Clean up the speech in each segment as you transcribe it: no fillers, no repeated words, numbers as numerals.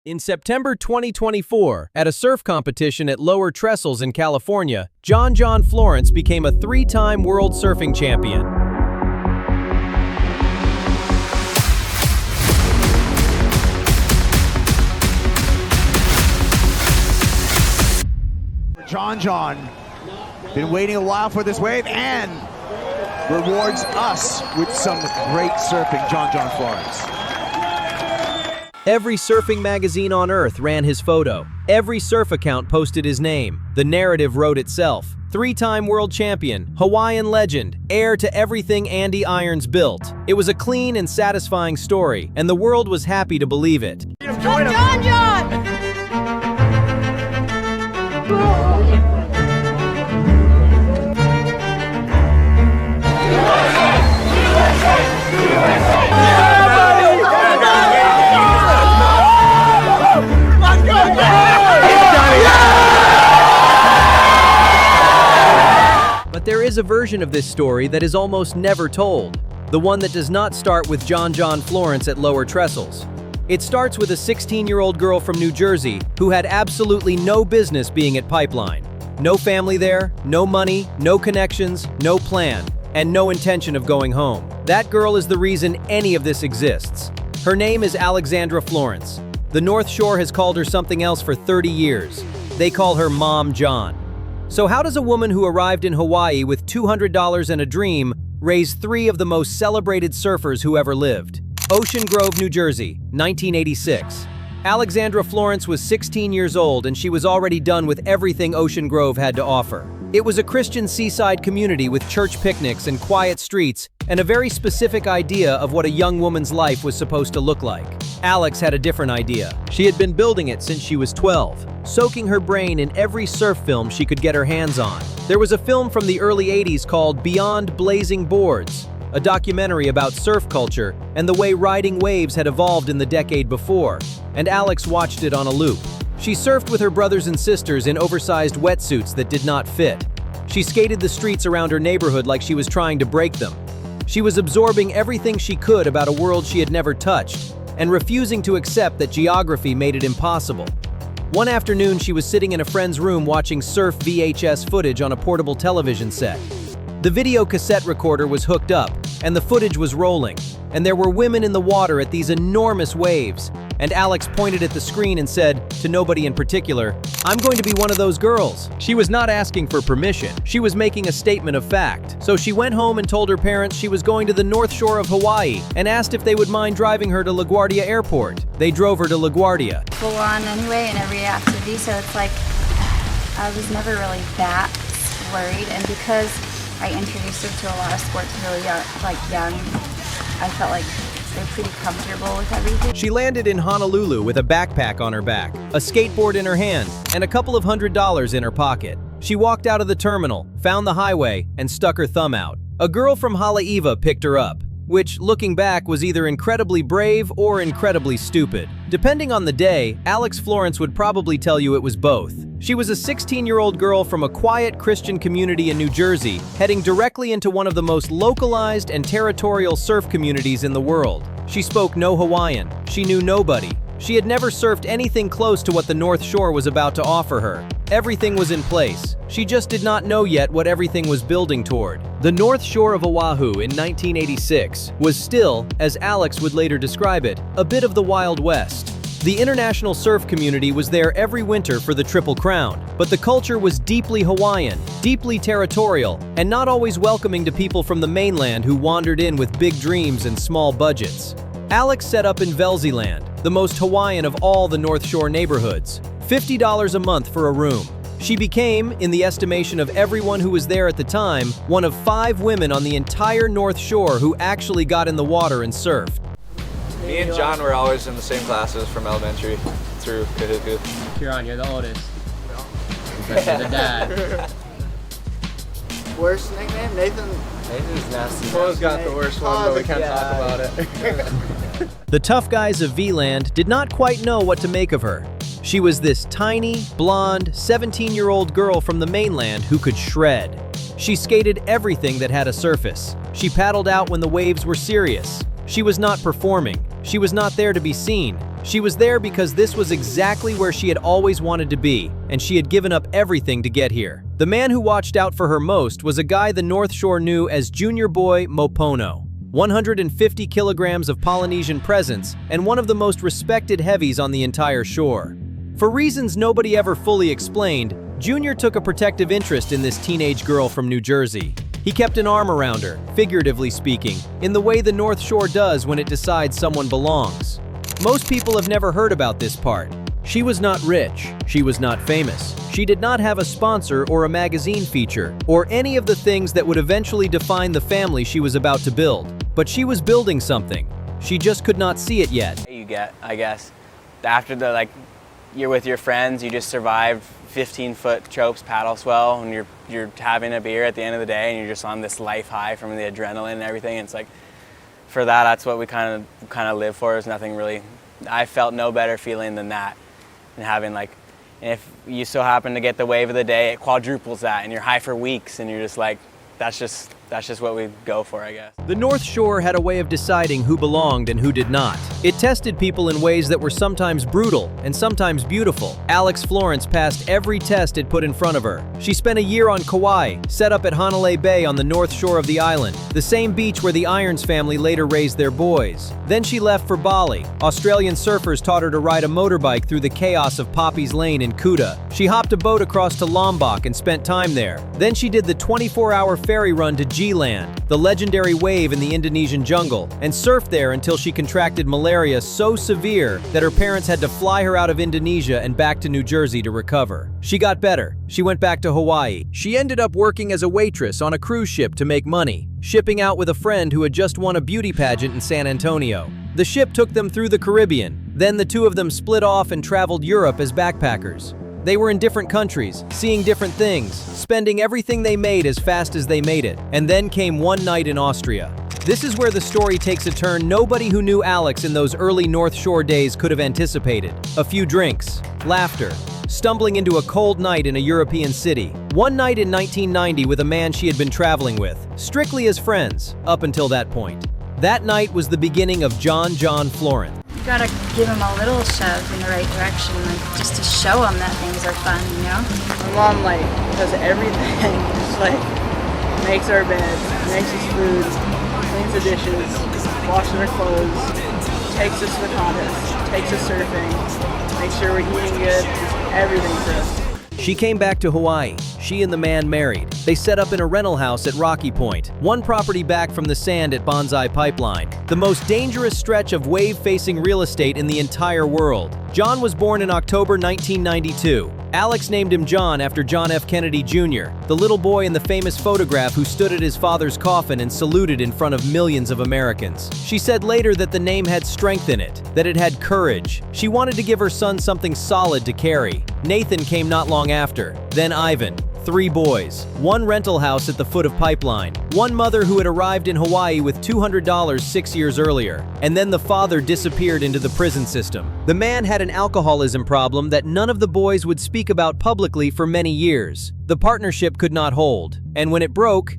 In September 2024, at a surf competition at Lower Trestles in California, John John Florence became a three-time world surfing champion. John John, been waiting a while for this wave and rewards us with some great surfing, John John Florence. Every surfing magazine on Earth ran his photo. Every surf account posted his name. The narrative wrote itself. Three-time world champion, Hawaiian legend, heir to everything Andy Irons built. It was a clean and satisfying story, and the world was happy to believe it. John John! But there is a version of this story that is almost never told. The one that does not start with John John Florence at Lower Trestles. It starts with a 16-year-old girl from New Jersey who had absolutely no business being at Pipeline. No family there, no money, no connections, no plan, and no intention of going home. That girl is the reason any of this exists. Her name is Alexandra Florence. The North Shore has called her something else for 30 years. They call her Mom John. So how does a woman who arrived in Hawaii with $200 and a dream raise three of the most celebrated surfers who ever lived? Ocean Grove, New Jersey, 1986. Alexandra Florence was 16 years old and she was already done with everything Ocean Grove had to offer. It was a Christian seaside community with church picnics and quiet streets and a very specific idea of what a young woman's life was supposed to look like. Alex had a different idea. She had been building it since she was 12, soaking her brain in every surf film she could get her hands on. There was a film from the early 80s called Beyond Blazing Boards, a documentary about surf culture and the way riding waves had evolved in the decade before, and Alex watched it on a loop. She surfed with her brothers and sisters in oversized wetsuits that did not fit. She skated the streets around her neighborhood like she was trying to break them. She was absorbing everything she could about a world she had never touched, and refusing to accept that geography made it impossible. One afternoon, she was sitting in a friend's room watching surf VHS footage on a portable television set. The video cassette recorder was hooked up, and the footage was rolling, and there were women in the water at these enormous waves, and Alex pointed at the screen and said, to nobody in particular, "I'm going to be one of those girls." She was not asking for permission. She was making a statement of fact. So she went home and told her parents she was going to the North Shore of Hawaii and asked if they would mind driving her to LaGuardia Airport. They drove her to LaGuardia. Full on anyway in every activity, so it's like I was never really that worried, and because I introduced her to a lot of sports really young, I felt like they're pretty comfortable with everything. She landed in Honolulu with a backpack on her back, a skateboard in her hand, and a couple of $100s in her pocket. She walked out of the terminal, found the highway, and stuck her thumb out. A girl from Haleiwa picked her up, which, looking back, was either incredibly brave or incredibly stupid. Depending on the day, Alex Florence would probably tell you it was both. She was a 16-year-old girl from a quiet Christian community in New Jersey, heading directly into one of the most localized and territorial surf communities in the world. She spoke no Hawaiian. She knew nobody. She had never surfed anything close to what the North Shore was about to offer her. Everything was in place. She just did not know yet what everything was building toward. The North Shore of Oahu in 1986 was still, as Alex would later describe it, a bit of the Wild West. The international surf community was there every winter for the Triple Crown, but the culture was deeply Hawaiian, deeply territorial, and not always welcoming to people from the mainland who wandered in with big dreams and small budgets. Alex set up in Velziland, the most Hawaiian of all the North Shore neighborhoods. $50 a month for a room. She became, in the estimation of everyone who was there at the time, one of 5 women on the entire North Shore who actually got in the water and surfed. Me and John were always in the same classes from elementary through Kahuku. Kieran, you're the oldest. You're the dad. Worst nickname? Nathan's nasty. Flo's got the worst one, but we can't talk about it. The tough guys of V-Land did not quite know what to make of her. She was this tiny, blonde, 17-year-old girl from the mainland who could shred. She skated everything that had a surface. She paddled out when the waves were serious. She was not performing. She was not there to be seen. She was there because this was exactly where she had always wanted to be, and she had given up everything to get here. The man who watched out for her most was a guy the North Shore knew as Junior Boy Mopono. 150 kilograms of Polynesian presence and one of the most respected heavies on the entire shore. For reasons nobody ever fully explained, Junior took a protective interest in this teenage girl from New Jersey. He kept an arm around her, figuratively speaking, in the way the North Shore does when it decides someone belongs. Most people have never heard about this part. She was not rich, she was not famous, she did not have a sponsor or a magazine feature, or any of the things that would eventually define the family she was about to build. But she was building something. She just could not see it yet. You get, I guess, after you're with your friends, you just survived 15-foot chopes paddle swell, and you're having a beer at the end of the day, and you're just on this life high from the adrenaline and everything. And it's like, for that's what we kind of live for. There's nothing really. I felt no better feeling than that, and having and if you so happen to get the wave of the day, it quadruples that, and you're high for weeks, and you're just like, that's just what we go for, I guess. The North Shore had a way of deciding who belonged and who did not. It tested people in ways that were sometimes brutal and sometimes beautiful. Alex Florence passed every test it put in front of her. She spent a year on Kauai, set up at Hanalei Bay on the north shore of the island, the same beach where the Irons family later raised their boys. Then she left for Bali. Australian surfers taught her to ride a motorbike through the chaos of Poppy's Lane in Kuta. She hopped a boat across to Lombok and spent time there. Then she did the 24-hour ferry run to G-Land, the legendary wave in the Indonesian jungle, and surfed there until she contracted malaria so severe that her parents had to fly her out of Indonesia and back to New Jersey to recover. She got better. She went back to Hawaii. She ended up working as a waitress on a cruise ship to make money, shipping out with a friend who had just won a beauty pageant in San Antonio. The ship took them through the Caribbean. Then the two of them split off and traveled Europe as backpackers. They were in different countries, seeing different things, spending everything they made as fast as they made it. And then came one night in Austria. This is where the story takes a turn nobody who knew Alex in those early North Shore days could have anticipated. A few drinks, laughter, stumbling into a cold night in a European city. One night in 1990 with a man she had been traveling with, strictly as friends, up until that point. That night was the beginning of John John Florence. You gotta give them a little shove in the right direction, just to show them that things are fun, you know? My mom does everything. Just makes our beds, makes us food, cleans the dishes, washes our clothes, takes us to the contests, takes us surfing, makes sure we're eating good, everything for us. She came back to Hawaii. She and the man married. They set up in a rental house at Rocky Point, one property back from the sand at Banzai Pipeline, the most dangerous stretch of wave-facing real estate in the entire world. John was born in October 1992. Alex named him John after John F. Kennedy Jr., the little boy in the famous photograph who stood at his father's coffin and saluted in front of millions of Americans. She said later that the name had strength in it, that it had courage. She wanted to give her son something solid to carry. Nathan came not long after, then Ivan. 3 boys, 1 rental house at the foot of Pipeline, 1 mother who had arrived in Hawaii with $200 6 years earlier, and then the father disappeared into the prison system. The man had an alcoholism problem that none of the boys would speak about publicly for many years. The partnership could not hold, and when it broke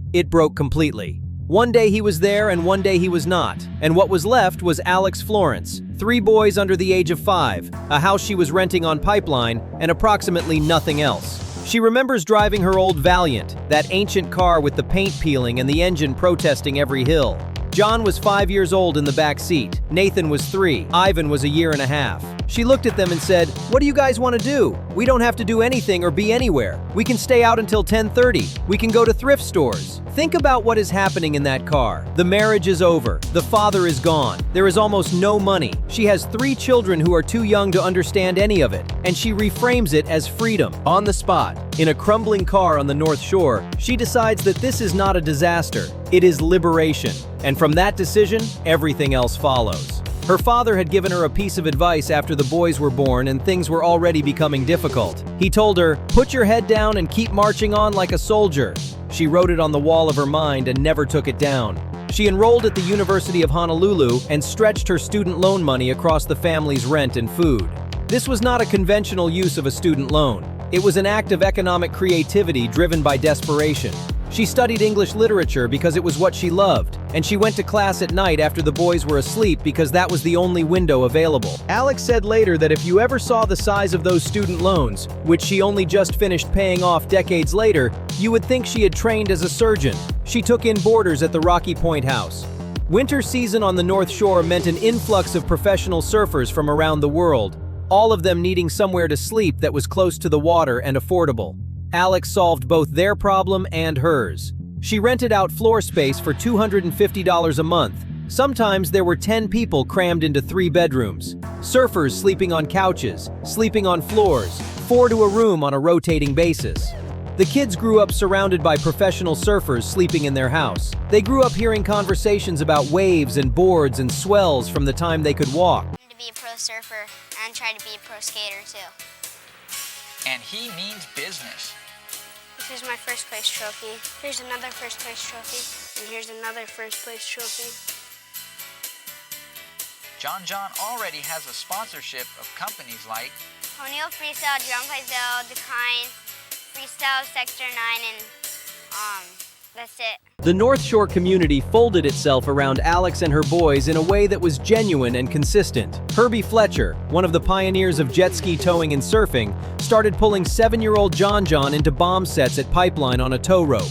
completely. One day he was there and one day he was not, and what was left was Alex Florence, 3 boys under the age of 5, a house she was renting on Pipeline, and approximately nothing else. She remembers driving her old Valiant, that ancient car with the paint peeling and the engine protesting every hill. John was 5 years old in the back seat. Nathan was 3. Ivan was a year and a half. She looked at them and said, "What do you guys want to do? We don't have to do anything or be anywhere. We can stay out until 10:30. We can go to thrift stores." Think about what is happening in that car. The marriage is over. The father is gone. There is almost no money. She has 3 children who are too young to understand any of it, and she reframes it as freedom. On the spot, in a crumbling car on the North Shore, she decides that this is not a disaster. It is liberation. And from that decision, everything else follows. Her father had given her a piece of advice after the boys were born and things were already becoming difficult. He told her, "Put your head down and keep marching on like a soldier." She wrote it on the wall of her mind and never took it down. She enrolled at the University of Honolulu and stretched her student loan money across the family's rent and food. This was not a conventional use of a student loan. It was an act of economic creativity driven by desperation. She studied English literature because it was what she loved, and she went to class at night after the boys were asleep because that was the only window available. Alex said later that if you ever saw the size of those student loans, which she only just finished paying off decades later, you would think she had trained as a surgeon. She took in boarders at the Rocky Point house. Winter season on the North Shore meant an influx of professional surfers from around the world, all of them needing somewhere to sleep that was close to the water and affordable. Alex solved both their problem and hers. She rented out floor space for $250 a month. Sometimes there were 10 people crammed into 3 bedrooms. Surfers sleeping on couches, sleeping on floors, 4 to a room on a rotating basis. The kids grew up surrounded by professional surfers sleeping in their house. They grew up hearing conversations about waves and boards and swells from the time they could walk. To be a pro surfer and try to be a pro skater too. And he means business. This is my first place trophy. Here's another first place trophy. And here's another first place trophy. John John already has a sponsorship of companies like O'Neill Freestyle, Drum Zell, Decline, Freestyle Sector 9, and that's it. The North Shore community folded itself around Alex and her boys in a way that was genuine and consistent. Herbie Fletcher, one of the pioneers of jet ski towing and surfing, started pulling 7-year-old John John into bomb sets at Pipeline on a tow rope.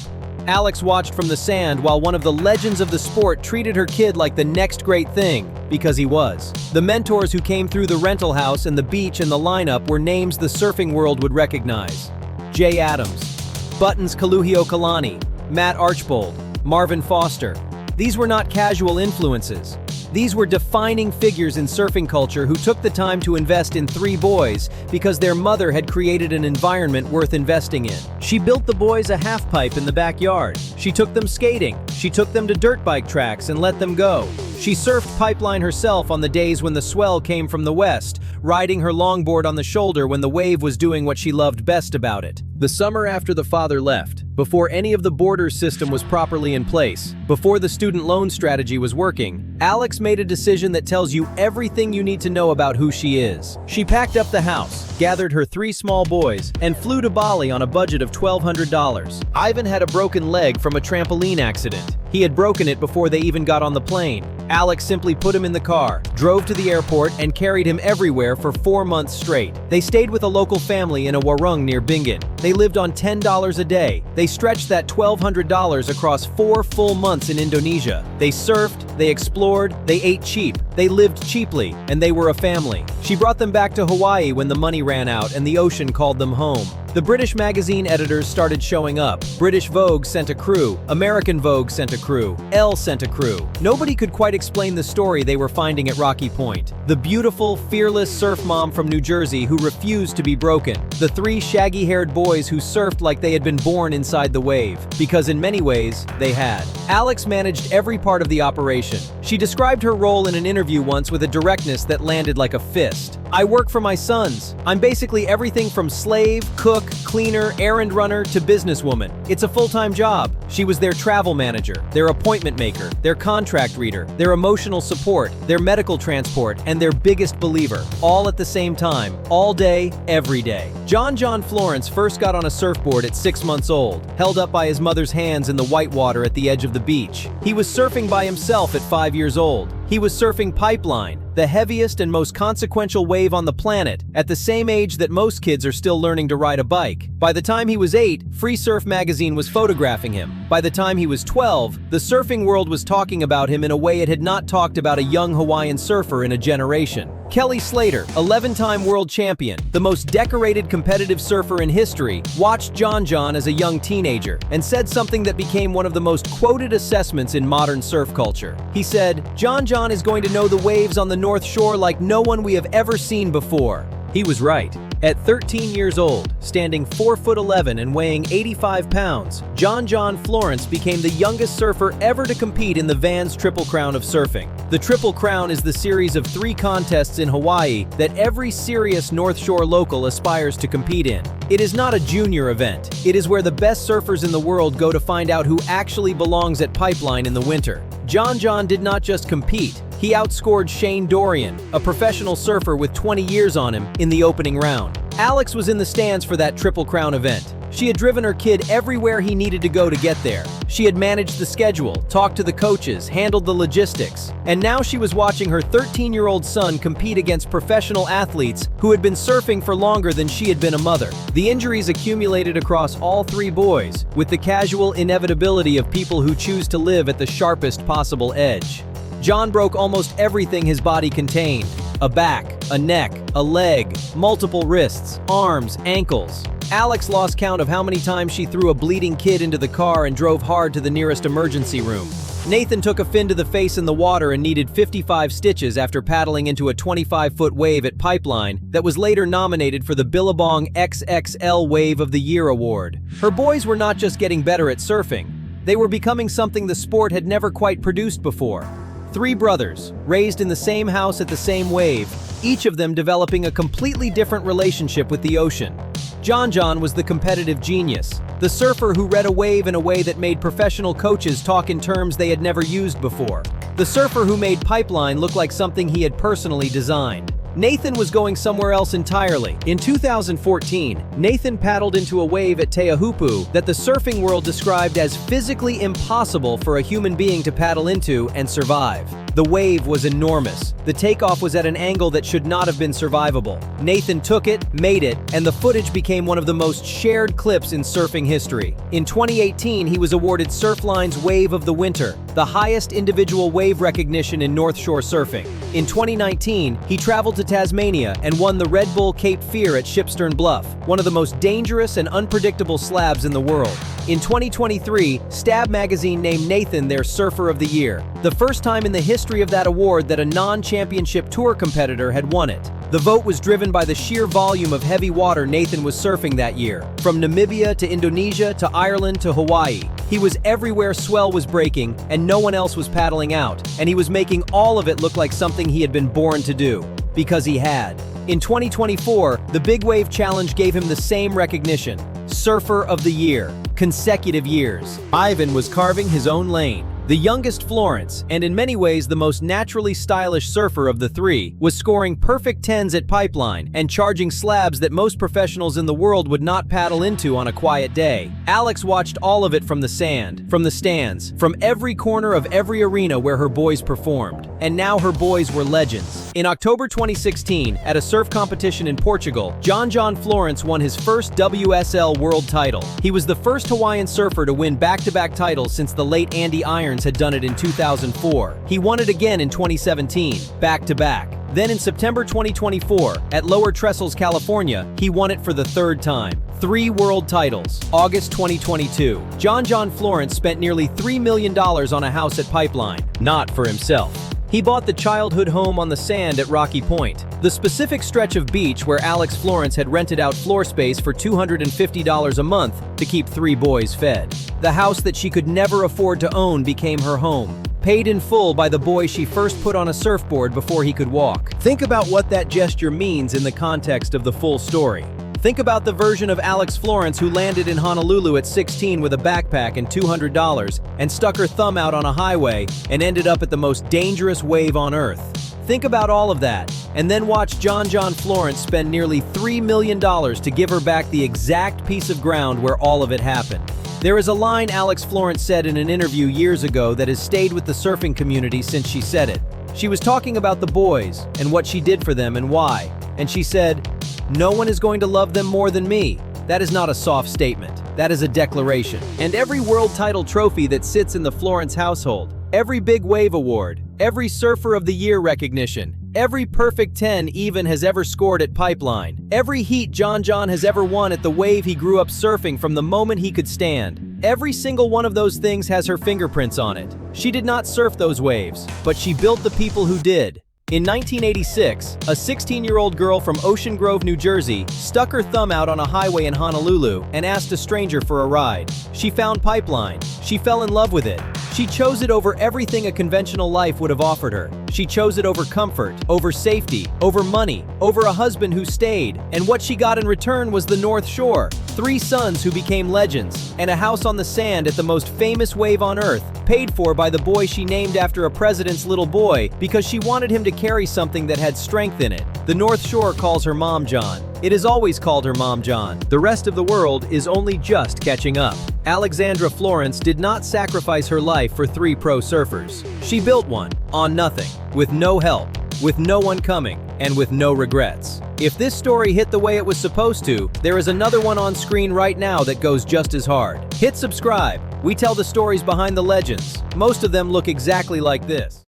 Alex watched from the sand while one of the legends of the sport treated her kid like the next great thing, because he was. The mentors who came through the rental house and the beach and the lineup were names the surfing world would recognize. Jay Adams, Buttons Kaluhio Kalani, Matt Archbold, Marvin Foster. These were not casual influences. These were defining figures in surfing culture who took the time to invest in 3 boys because their mother had created an environment worth investing in. She built the boys a half pipe in the backyard. She took them skating. She took them to dirt bike tracks and let them go. She surfed Pipeline herself on the days when the swell came from the west, riding her longboard on the shoulder when the wave was doing what she loved best about it. The summer after the father left, before any of the boarders system was properly in place, before the student loan strategy was working, Alex made a decision that tells you everything you need to know about who she is. She packed up the house, gathered her 3 small boys, and flew to Bali on a budget of $1,200. Ivan had a broken leg from a trampoline accident. He had broken it before they even got on the plane. Alex simply put him in the car, drove to the airport, and carried him everywhere for 4 months straight. They stayed with a local family in a warung near Bingin. They lived on $10 a day. They stretched that $1,200 across 4 full months in Indonesia. They surfed, they explored, they ate cheap, they lived cheaply, and they were a family. She brought them back to Hawaii when the money ran out and the ocean called them home. The British magazine editors started showing up. British Vogue sent a crew, American Vogue sent a crew, Elle sent a crew. Nobody could quite explain the story they were finding at Rocky Point. The beautiful, fearless surf mom from New Jersey who refused to be broken. The 3 shaggy-haired boys who surfed like they had been born inside the wave, because in many ways, they had. Alex managed every part of the operation. She described her role in an interview once with a directness that landed like a fist. I work for my sons. I'm basically everything from slave, cook, cleaner, errand runner to businesswoman. It's a full-time job. She was their travel manager, their appointment maker, their contract reader, their emotional support, their medical transport, and their biggest believer, all at the same time, all day, every day. John John Florence first got on a surfboard at 6 months old, held up by his mother's hands in the white water at the edge of the beach. He was surfing by himself at 5 years old. He was surfing Pipeline, the heaviest and most consequential wave on the planet, at the same age that most kids are still learning to ride a bike. By the time he was 8, Free Surf magazine was photographing him. By the time he was 12, the surfing world was talking about him in a way it had not talked about a young Hawaiian surfer in a generation. Kelly Slater, 11-time world champion, the most decorated competitive surfer in history, watched John John as a young teenager and said something that became one of the most quoted assessments in modern surf culture. He said, "John John is going to know the waves on the North Shore like no one we have ever seen before." He was right. At 13 years old, standing 4'11" and weighing 85 pounds, John John Florence became the youngest surfer ever to compete in the Vans Triple Crown of surfing. The Triple Crown is the series of 3 contests in Hawaii that every serious North Shore local aspires to compete in. It is not a junior event. It is where the best surfers in the world go to find out who actually belongs at Pipeline in the winter. John John did not just compete. He outscored Shane Dorian, a professional surfer with 20 years on him, in the opening round. Alex was in the stands for that Triple Crown event. She had driven her kid everywhere he needed to go to get there. She had managed the schedule, talked to the coaches, handled the logistics, and now she was watching her 13-year-old son compete against professional athletes who had been surfing for longer than she had been a mother. The injuries accumulated across all three boys, with the casual inevitability of people who choose to live at the sharpest possible edge. John broke almost everything his body contained: a back, a neck, a leg, multiple wrists, arms, ankles. Alex lost count of how many times she threw a bleeding kid into the car and drove hard to the nearest emergency room. Nathan took a fin to the face in the water and needed 55 stitches after paddling into a 25-foot wave at Pipeline that was later nominated for the Billabong XXL Wave of the Year award. Her boys were not just getting better at surfing, they were becoming something the sport had never quite produced before. Three brothers, raised in the same house at the same wave, each of them developing a completely different relationship with the ocean. John John was the competitive genius, the surfer who read a wave in a way that made professional coaches talk in terms they had never used before. The surfer who made Pipeline look like something he had personally designed. Nathan was going somewhere else entirely. In 2014, Nathan paddled into a wave at Teahupu that the surfing world described as physically impossible for a human being to paddle into and survive. The wave was enormous. The takeoff was at an angle that should not have been survivable. Nathan took it, made it, and the footage became one of the most shared clips in surfing history. In 2018, he was awarded Surfline's Wave of the Winter, the highest individual wave recognition in North Shore surfing. In 2019, he traveled to Tasmania and won the Red Bull Cape Fear at Shipstern Bluff, one of the most dangerous and unpredictable slabs in the world. In 2023, Stab magazine named Nathan their Surfer of the Year, the first time in the history of that award that a non-championship tour competitor had won it. The vote was driven by the sheer volume of heavy water Nathan was surfing that year, from Namibia to Indonesia to Ireland to Hawaii. He was everywhere swell was breaking and no one else was paddling out, and he was making all of it look like something he had been born to do. Because he had. In 2024, the Big Wave Challenge gave him the same recognition: Surfer of the Year, consecutive years. Ivan was carving his own lane. The youngest Florence, and in many ways the most naturally stylish surfer of the three, was scoring perfect 10s at Pipeline and charging slabs that most professionals in the world would not paddle into on a quiet day. Alex watched all of it from the sand, from the stands, from every corner of every arena where her boys performed. And now her boys were legends. In October 2016, at a surf competition in Portugal, John John Florence won his first WSL world title. He was the first Hawaiian surfer to win back-to-back titles since the late Andy Irons had done it in 2004. He won it again in 2017, back-to-back. Then in September 2024, at Lower Trestles, California, he won it for the third time. 3 world titles. August 2022. John John Florence spent nearly $3 million on a house at Pipeline. Not for himself. He bought the childhood home on the sand at Rocky Point, the specific stretch of beach where Alex Florence had rented out floor space for $250 a month to keep 3 boys fed. The house that she could never afford to own became her home, paid in full by the boy she first put on a surfboard before he could walk. Think about what that gesture means in the context of the full story. Think about the version of Alex Florence who landed in Honolulu at 16 with a backpack and $200 and stuck her thumb out on a highway and ended up at the most dangerous wave on Earth. Think about all of that, and then watch John John Florence spend nearly $3 million to give her back the exact piece of ground where all of it happened. There is a line Alex Florence said in an interview years ago that has stayed with the surfing community since she said it. She was talking about the boys and what she did for them and why, and she said, "No one is going to love them more than me." That is not a soft statement. That is a declaration. And every world title trophy that sits in the Florence household, every Big Wave award, every Surfer of the Year recognition, every perfect 10 Ivan has ever scored at Pipeline, every heat John John has ever won at the wave he grew up surfing from the moment he could stand, every single one of those things has her fingerprints on it. She did not surf those waves, but she built the people who did. In 1986, a 16-year-old girl from Ocean Grove, New Jersey, stuck her thumb out on a highway in Honolulu and asked a stranger for a ride. She found Pipeline. She fell in love with it. She chose it over everything a conventional life would have offered her. She chose it over comfort, over safety, over money, over a husband who stayed, and what she got in return was the North Shore. 3 sons who became legends, and a house on the sand at the most famous wave on Earth, paid for by the boy she named after a president's little boy because she wanted him to carry something that had strength in it. The North Shore calls her Mom John. It has always called her Mom John. The rest of the world is only just catching up. Alexandra Florence did not sacrifice her life for 3 pro surfers. She built one, on nothing, with no help, with no one coming, and with no regrets. If this story hit the way it was supposed to, there is another one on screen right now that goes just as hard. Hit subscribe. We tell the stories behind the legends. Most of them look exactly like this.